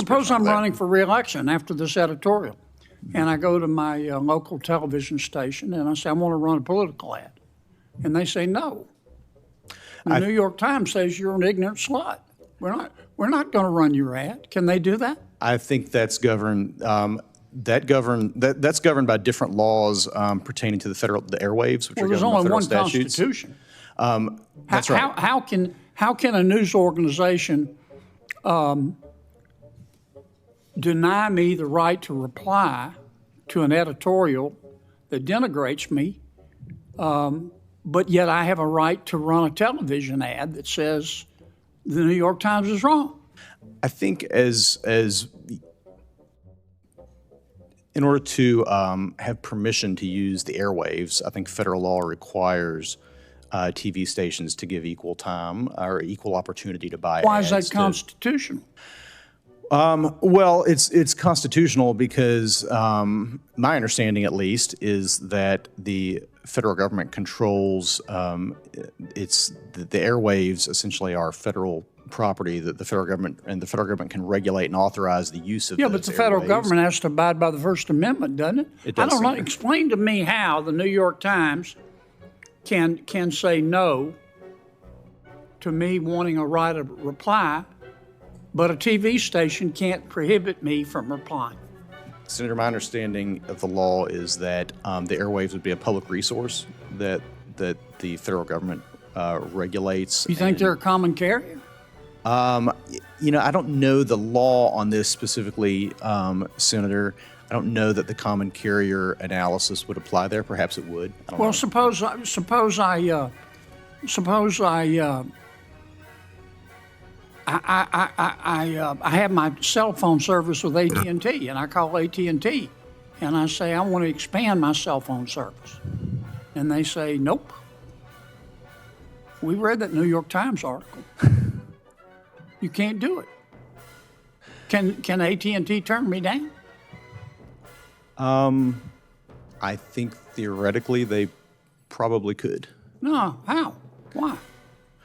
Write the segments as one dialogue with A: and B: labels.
A: suppose I'm running for re-election after this editorial, and I go to my local television station and I say, I want to run a political ad. And they say, no. The New York Times says you're an ignorant slut. We're not going to run your ad. Can they do that?
B: I think that's governed. That's governed by different laws pertaining to the airwaves, which are governed by federal statutes.
A: There's only one Constitution.
B: That's right.
A: How can a news organization deny me the right to reply to an editorial that denigrates me, but yet I have a right to run a television ad that says the New York Times is wrong?
B: I think as in order to have permission to use the airwaves, I think federal law requires TV stations to give equal time or equal opportunity to buy ads.
A: Why is that constitutional?
B: Well, it's constitutional because my understanding, at least, is that the federal government controls the airwaves. Essentially, are federal property that the federal government can regulate and authorize the use of.
A: Yeah, but the federal government has to abide by the First Amendment, doesn't it?
B: It does.
A: I don't know. Explain to me how the New York Times can say no to me wanting a right of reply, but a TV station can't prohibit me from replying.
B: Senator, my understanding of the law is that the airwaves would be a public resource that the federal government regulates.
A: You think they're a common carrier?
B: I don't know the law on this specifically, Senator. I don't know that the common carrier analysis would apply there. Perhaps it would. I don't know.
A: Suppose I have my cell phone service with AT&T, and I call AT&T, and I say I want to expand my cell phone service, and they say nope. We read that New York Times article. You can't do it. Can AT&T turn me down?
B: I think theoretically they probably could.
A: No, how? Why?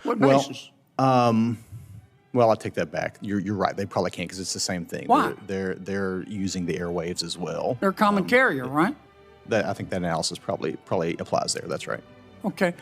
A: What basis?
B: Well, I take that back. You're right. They probably can't because it's the same thing.
A: Why?
B: They're using the airwaves as well.
A: They're a common carrier, right?
B: I think that analysis probably applies there. That's right.
A: Okay.